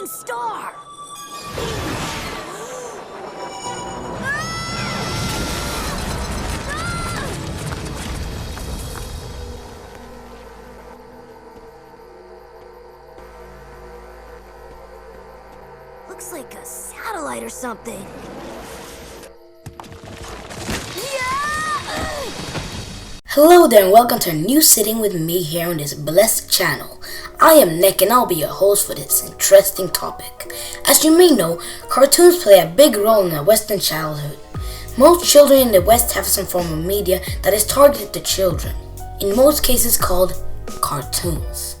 shooting star! Looks like a satellite or something. Hello there and welcome to a new sitting with me here on this blessed channel. I am Nick and I'll be your host for this interesting topic. As you may know, cartoons play a big role in our Western childhood. Most children in the West have some form of media that is targeted to children, in most cases called cartoons.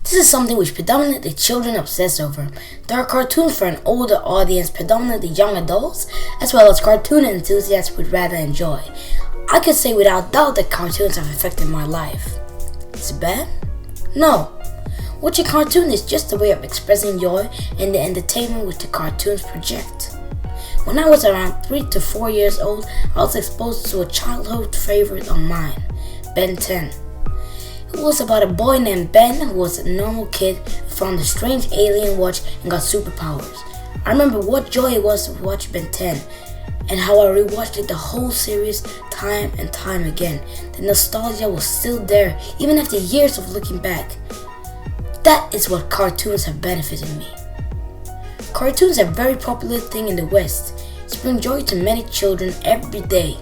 This is something which predominantly children obsess over. There are cartoons for an older audience, predominantly young adults, as well as cartoon enthusiasts would rather enjoy. I could say without doubt that cartoons have affected my life. Is it bad? No. Watching cartoon is just a way of expressing joy and the entertainment which the cartoons project. When I was around 3 to 4 years old, I was exposed to a childhood favorite of mine, Ben 10. It was about a boy named Ben who was a normal kid who found a strange alien watch and got superpowers. I remember what joy it was to watch Ben 10 and how I rewatched it the whole series time and time again. The nostalgia was still there even after years of looking back. That is what cartoons have benefited me. Cartoons are a very popular thing in the West. It's bring joy to many children every day.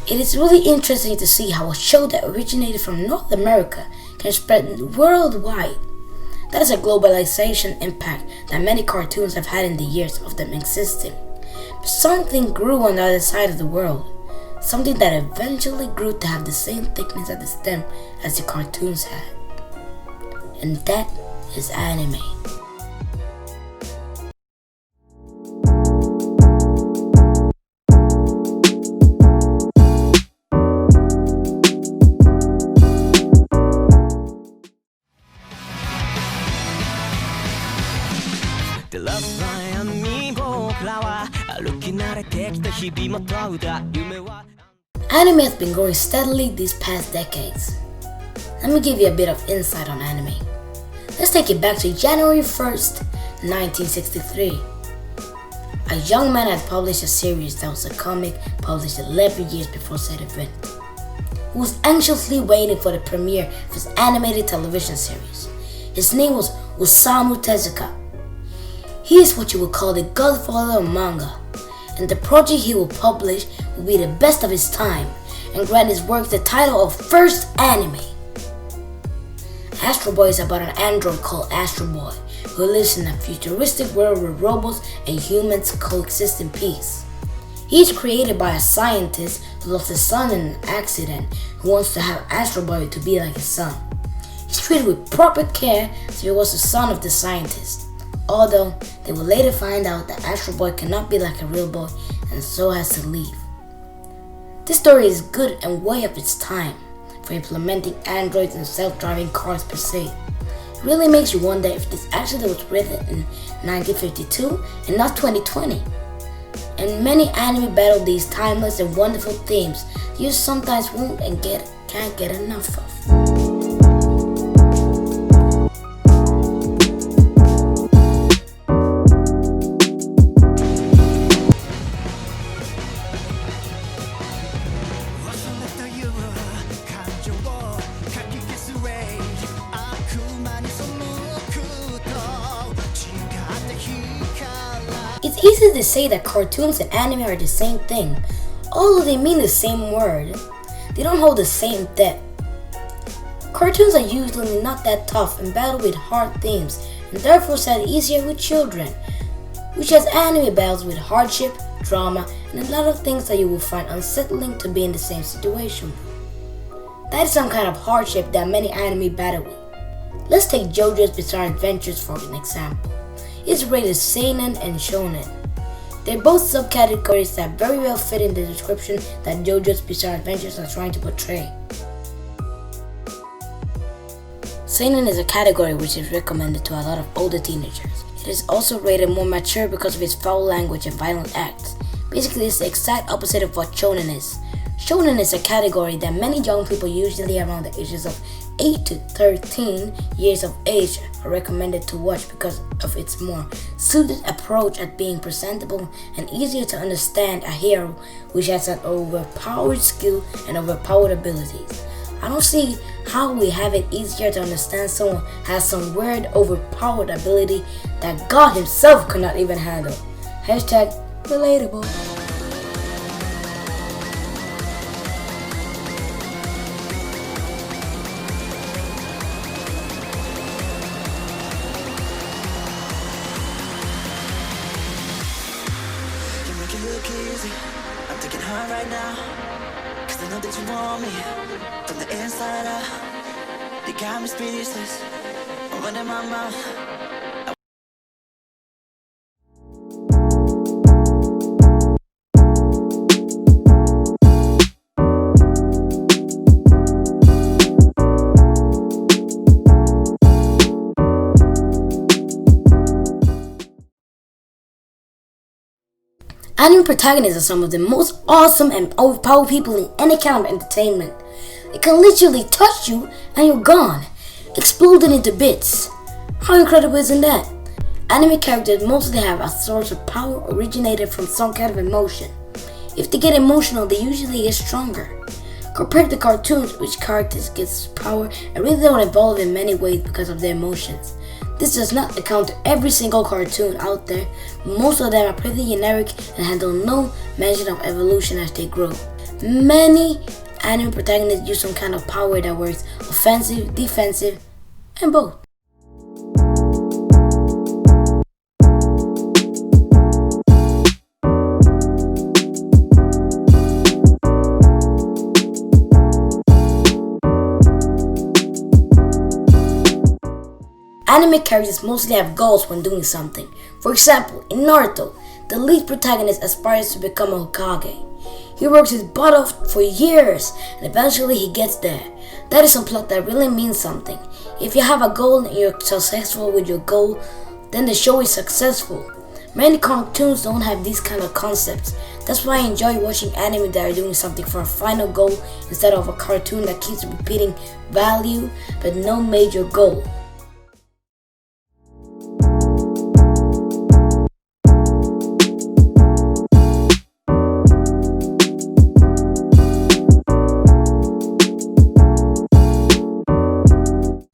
It is really interesting to see how a show that originated from North America can spread worldwide. That is a globalization impact that many cartoons have had in the years of them existing. But something grew on the other side of the world. Something that eventually grew to have the same thickness at the stem as the cartoons had. And that is anime. Anime has been growing steadily these past decades. Let me give you a bit of insight on anime. Let's take it back to January 1st, 1963. A young man had published a series that was a comic published 11 years before said event. He was anxiously waiting for the premiere of his animated television series. His name was Osamu Tezuka. He is what you would call the godfather of manga, and the project he will publish will be the best of his time and grant his work the title of first anime. Astro Boy is about an android called Astro Boy who lives in a futuristic world where robots and humans coexist in peace. He is created by a scientist who lost his son in an accident who wants to have Astro Boy to be like his son. He's treated with proper care so he was the son of the scientist. Although, they will later find out that Astro Boy cannot be like a real boy and so has to leave. This story is good and way of its time for implementing androids and self-driving cars per se. It really makes you wonder if this actually was written in 1952 and not 2020. And many anime battle these timeless and wonderful themes you sometimes won't and can't get enough of. It's easy to say that cartoons and anime are the same thing, although they mean the same word. They don't hold the same depth. Cartoons are usually not that tough and battle with hard themes, and therefore set easier with children, which has anime battles with hardship, drama, and a lot of things that you will find unsettling to be in the same situation. That is some kind of hardship that many anime battle with. Let's take JoJo's Bizarre Adventures for an example. It's rated seinen and shonen. They're both subcategories that very well fit in the description that JoJo's Bizarre Adventures are trying to portray. Seinen is a category which is recommended to a lot of older teenagers. It It is also rated more mature because of its foul language and violent acts. Basically, it's the exact opposite of what shonen is. Shonen is a category that many young people, usually around the ages of 8 to 13 years of age, are recommended to watch because of its more suited approach at being presentable and easier to understand a hero which has an overpowered skill and overpowered abilities. I don't see how we have it easier to understand someone has some weird overpowered ability that God himself could not even handle. Hashtag relatable. Look easy, I'm taking hard right now, cause I know that you want me, from the inside out, you got me speechless, I'm running my mouth. Anime protagonists are some of the most awesome and overpowered people in any kind of entertainment. They can literally touch you and you're gone, exploding into bits. How incredible isn't that? Anime characters mostly have a source of power originated from some kind of emotion. If they get emotional, they usually get stronger. Compared to cartoons, which characters get power and really don't evolve in many ways because of their emotions. This does not account to every single cartoon out there. Most of them are pretty generic and handle no mention of evolution as they grow. Many anime protagonists use some kind of power that works offensive, defensive, and both. Anime characters mostly have goals when doing something. For example, in Naruto, the lead protagonist aspires to become a Hokage. He works his butt off for years and eventually he gets there. That is some plot that really means something. If you have a goal and you're successful with your goal, then the show is successful. Many cartoons don't have these kind of concepts. That's why I enjoy watching anime that are doing something for a final goal instead of a cartoon that keeps repeating value but no major goal.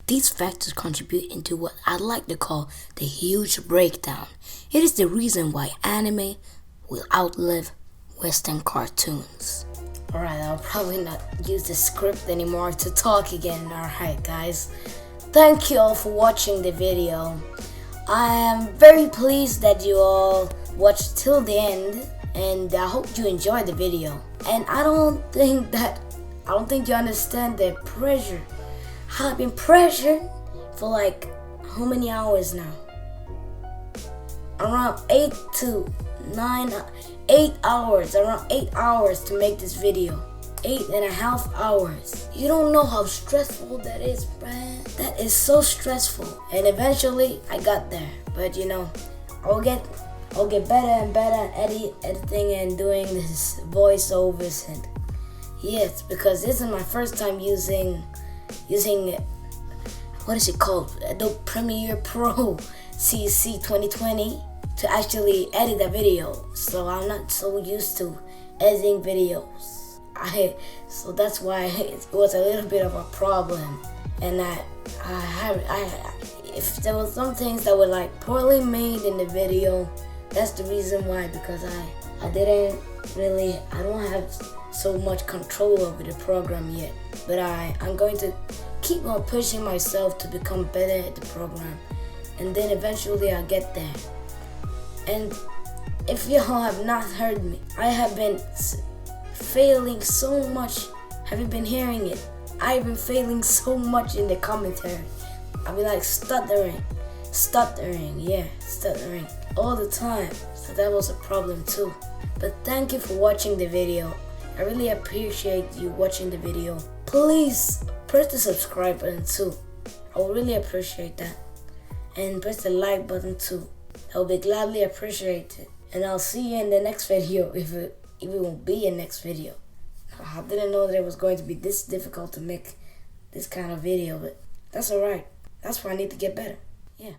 These factors contribute into what I'd like to call the huge breakdown. It is the reason why anime will outlive Western cartoons. Alright, I'll probably not use the script anymore to talk again. Alright guys, thank you all for watching the video. I am very pleased that you all watched till the end and I hope you enjoyed the video. And I don't think you understand the pressure. I've been pressured for like how many hours now? Around 8 hours to make this video. 8.5 hours. You don't know how stressful that is, man. That is so stressful. And eventually I got there. But you know, I'll get better and better at editing and doing this voiceovers and yes, because this is my first time using what is it called? Adobe Premiere Pro CC 2020 to actually edit a video. So I'm not so used to editing videos. So that's why it was a little bit of a problem. And if there was some things that were like poorly made in the video, that's the reason why, because I don't have so much control over the program yet. But I'm going to keep on pushing myself to become better at the program. And then eventually I'll get there. And if y'all have not heard me, I have been failing so much. Have you been hearing it? I've been failing so much in the commentary. I've been like stuttering all the time. So that was a problem too. But thank you for watching the video. I really appreciate you watching the video. Please press the subscribe button too. I would really appreciate that. And press the like button too. I will be gladly appreciated. And I'll see you in the next video, if it will be a next video. I didn't know that it was going to be this difficult to make this kind of video, but that's alright. That's why I need to get better. Yeah.